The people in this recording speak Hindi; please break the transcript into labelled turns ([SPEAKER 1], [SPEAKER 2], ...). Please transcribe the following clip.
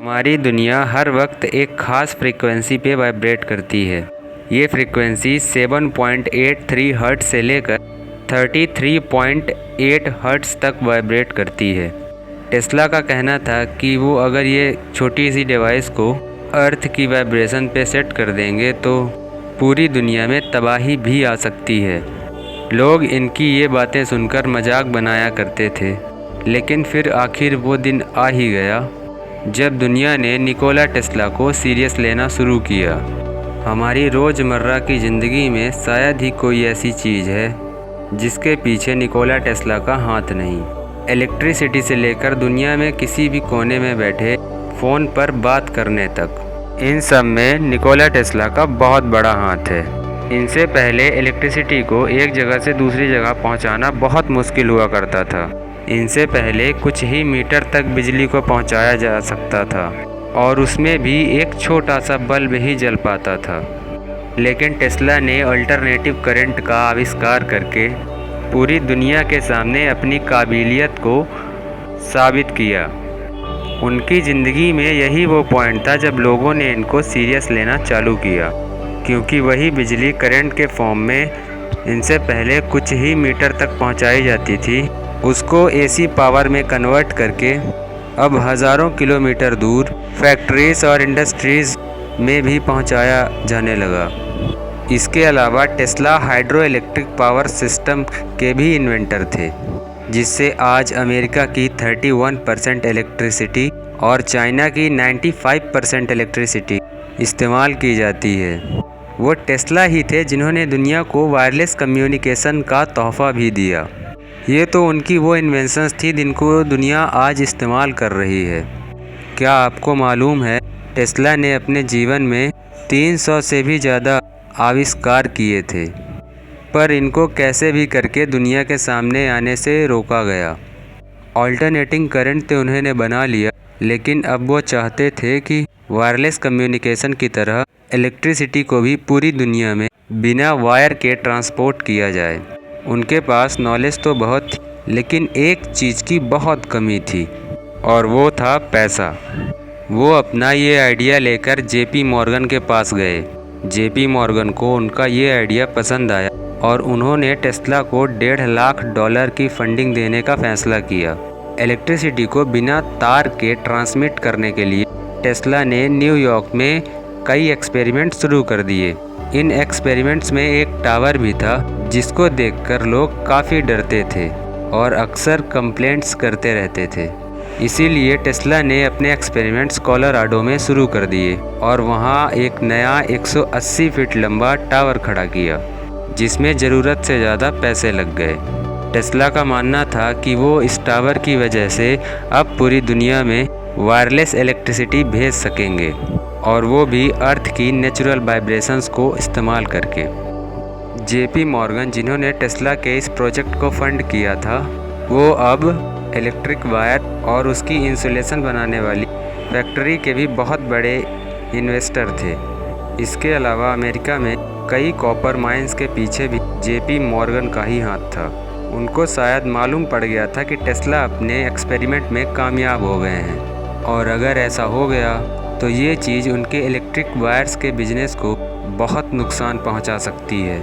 [SPEAKER 1] हमारी दुनिया हर वक्त एक ख़ास फ्रीक्वेंसी पे वाइब्रेट करती है। ये फ्रीक्वेंसी 7.83 हर्ट्ज़ से लेकर 33.8 हर्ट्ज़ तक वाइब्रेट करती है। टेस्ला का कहना था कि वो अगर ये छोटी सी डिवाइस को अर्थ की वाइब्रेशन पे सेट कर देंगे तो पूरी दुनिया में तबाही भी आ सकती है। लोग इनकी ये बातें सुनकर मजाक बनाया करते थे, लेकिन फिर आखिर वो दिन आ ही गया जब दुनिया ने निकोला टेस्ला को सीरियस लेना शुरू किया। हमारी रोज़मर्रा की ज़िंदगी में शायद ही कोई ऐसी चीज़ है जिसके पीछे निकोला टेस्ला का हाथ नहीं। इलेक्ट्रिसिटी से लेकर दुनिया में किसी भी कोने में बैठे फ़ोन पर बात करने तक, इन सब में निकोला टेस्ला का बहुत बड़ा हाथ है। इनसे पहले इलेक्ट्रिसिटी को एक जगह से दूसरी जगह पहुंचाना बहुत मुश्किल हुआ करता था। इनसे पहले कुछ ही मीटर तक बिजली को पहुंचाया जा सकता था और उसमें भी एक छोटा सा बल्ब ही जल पाता था। लेकिन टेस्ला ने अल्टरनेटिव करंट का आविष्कार करके पूरी दुनिया के सामने अपनी काबिलियत को साबित किया। उनकी ज़िंदगी में यही वो पॉइंट था जब लोगों ने इनको सीरियस लेना चालू किया, क्योंकि वही बिजली करंट के फॉर्म में इनसे पहले कुछ ही मीटर तक पहुंचाई जाती थी, उसको एसी पावर में कन्वर्ट करके अब हज़ारों किलोमीटर दूर फैक्ट्रीज और इंडस्ट्रीज़ में भी पहुंचाया जाने लगा। इसके अलावा Tesla hydro electric power system के भी इन्वेंटर थे, जिससे आज अमेरिका की 31% इलेक्ट्रिसिटी और चाइना की 95% इलेक्ट्रिसिटी इस्तेमाल की जाती है। वो टेस्ला ही थे जिन्होंने दुनिया को वायरलेस कम्युनिकेशन का तोहफ़ा भी दिया। ये तो उनकी वो इन्वेंशंस थी जिनको दुनिया आज इस्तेमाल कर रही है। क्या आपको मालूम है टेस्ला ने अपने जीवन में 300 से भी ज़्यादा आविष्कार किए थे, पर इनको कैसे भी करके दुनिया के सामने आने से रोका गया। ऑल्टरनेटिंग करंट तो उन्होंने बना लिया, लेकिन अब वो चाहते थे कि वायरलेस कम्युनिकेशन की तरह इलेक्ट्रिसिटी को भी पूरी दुनिया में बिना वायर के ट्रांसपोर्ट किया जाए। उनके पास नॉलेज तो बहुत थी, लेकिन एक चीज़ की बहुत कमी थी और वो था पैसा। वो अपना ये आइडिया लेकर जेपी मॉर्गन के पास गए। जेपी मॉर्गन को उनका ये आइडिया पसंद आया और उन्होंने टेस्ला को $1.5 लाख की फंडिंग देने का फैसला किया। इलेक्ट्रिसिटी को बिना तार के ट्रांसमिट करने के लिए टेस्ला ने न्यूयॉर्क में कई एक्सपेरिमेंट शुरू कर दिए। इन एक्सपेरिमेंट्स में एक टावर भी था जिसको देखकर लोग काफ़ी डरते थे और अक्सर कंप्लेंट्स करते रहते थे। इसीलिए टेस्ला ने अपने एक्सपेरिमेंट्स कोलोराडो में शुरू कर दिए और वहाँ एक नया 180 फीट लंबा टावर खड़ा किया, जिसमें ज़रूरत से ज़्यादा पैसे लग गए। टेस्ला का मानना था कि वो इस टावर की वजह से अब पूरी दुनिया में वायरलेस इलेक्ट्रिसिटी भेज सकेंगे, और वो भी अर्थ की नेचुरल वाइब्रेशंस को इस्तेमाल करके। जेपी मॉर्गन, जिन्होंने टेस्ला के इस प्रोजेक्ट को फंड किया था, वो अब इलेक्ट्रिक वायर और उसकी इंसुलेशन बनाने वाली फैक्ट्री के भी बहुत बड़े इन्वेस्टर थे। इसके अलावा अमेरिका में कई कॉपर माइंस के पीछे भी जेपी मॉर्गन का ही हाथ था। उनको शायद मालूम पड़ गया था कि टेस्ला अपने एक्सपेरिमेंट में कामयाब हो गए हैं, और अगर ऐसा हो गया तो ये चीज़ उनके इलेक्ट्रिक वायर्स के बिजनेस को बहुत नुकसान पहुंचा सकती है।